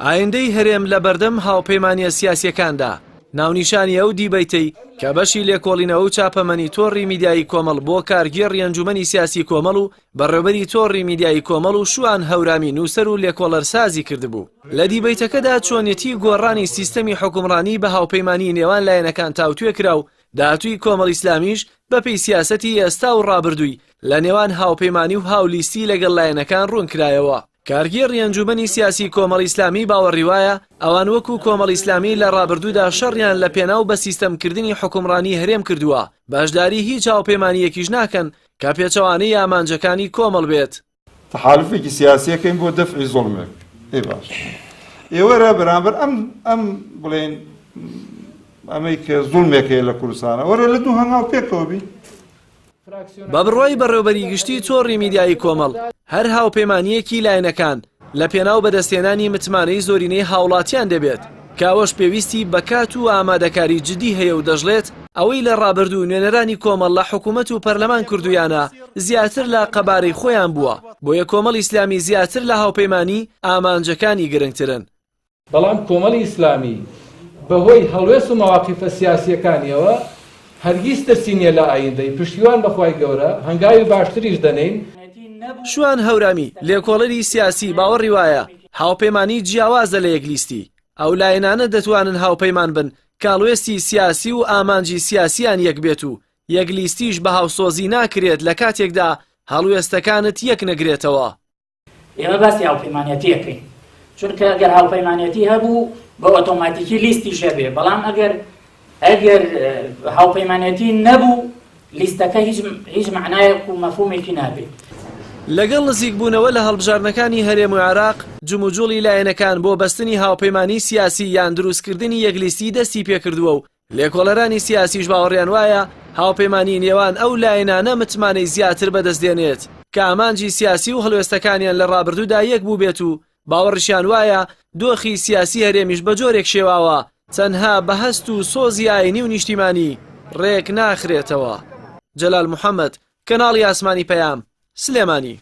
ئایندەی هەرێم لە بەردەم هاوپەیمانیە سیاسیەکاندا ناونیشانی ئەو دیبەیتەی کە بەشی لێکۆڵینەوە و چاپەمەنی تۆڕی میدیایی کۆمەڵ بۆ کارگێڕی ئەنجومەنی سیاسی کۆمەڵ و بەڕێوەبەری تۆڕی میدیایی کۆمەڵ و شوان هەورامی نووسەر و لێکۆڵەرسازی کردبوو. لە دیبەیتەکەدا چۆنیەتی گۆڕانی سیستەمی حکومڕانی بە هاوپەیمانی نێوان لایەنەکان تاوتوێ کرا و داهاتووی کۆمەڵ ئیسلامیش بەپێی سیاسەتی ئێستا و ڕابردووی لە نێوان هاوپەیمانی و هاولیستی لەگەڵ لایەنەکان ڕوون کرایەوە. کارگێڕی ئەنجومەنی سیاسی کۆمەڵ ئیسلامی باوەڕی وایە ئەوان وەکو کۆمەڵ ئیسلامی لە ڕابردوودا شەڕیان لە پێناو بە سیستەمکردنی حکومڕانی هەرێم کردووە، باشداری هیچ هاوپەیمانیەکیش ناکەن کە پێچەوانەی ئامانجەکانی کۆمەڵ بێت. تەحالفێکی سیاسیەکەین بۆ دەفعی زوڵمێک. باش ئێوەرە بەرامبەر ئەم بڵێن ئەمەی کە زوڵمێکەیە لە کوردستانە وەرە لە دوو هەنگاو پێکەوە بی. بە بڕوای بەڕێوەبەری گشتی تۆڕی میدیایی کۆمەڵ هەر هاوپەیمانیەکی لایەنەکان لە پێناو بەدەستێنانی متمانەی زۆرینەی هاوڵاتیان دەبێت کاوەش پێویستی بەکات و ئامادەکاری جدی هەیە و دەژڵێت ئەوەی لە ڕابردوو نوێنەرانی کۆمەڵ لە حکوومەت و پەرلەمان کردویانە زیاتر لە قەبارەی خۆیان بووە، بۆیە کۆمەڵ ئیسلامی زیاتر لە هاوپەیمانی ئامانجەکانی گرنگترن. بەڵام کۆمەڵی ئیسلامی بەهۆی هەڵوێست و مەواقیفە سیاسیەکانیەوە هەرگیز ترسینیە لە ئایندەی پشتیوان بەخوای گەورە هەنگاوی باشتریش دەنین. شوان هەورامی لێکۆڵەری سیاسی باوەڕی وایە هاوپەیمانی جیاوازە لە یەکلیستی، ئەو لایەنانە دەتوانن هاوپەیمان بن کاڵوێستی سیاسی و ئامانجی سیاسیان یەک بێت و یەکلیستیش بە هاوسۆزی ناکرێت لە کاتێکدا هەڵوێستەکانت یەک نەگرێتەوە. ئێمە باسی هاوپەیمانەتی یەکەین، چونکە ئەگەر هاوپەیمانەتی هەبوو بە ئۆتۆماتیکی لیستی شەبێ، بەڵام ئەگەر هاوپەیمانەتی نەبوو لیستەکە هیچ معنایەک و مەفهومێکی نابێت. لەگەڵ نزیکبوونەوە لە هەڵبژارنەکانی هەرێم و عێراق جموجوڵی لایەنەکان بۆ بەستنی هاوپەیمانی سیاسی یان دروستکردنی یەکلیستی دەستی پێکردووە و لێکۆڵەرانی سیاسیش باوەڕیان وایە هاوپەیمانی نێوان ئەو لایەنانە متمانەی زیاتر بەدەستدێنێت کە ئامانجی سیاسی و هەڵوێستەکانیان لە ڕابردوودا یەک بوو بێت و باوەڕشیان وایە دۆخی سیاسی هەرێمیش بە جۆرێک شێواوە چەندها بەهەست و سۆزی ئاینی و نیشتیمانی ڕێک ناخرێتەوە. جەلال محەممەد، کەناڵی ئاسمانی پەیام، سلێمانی.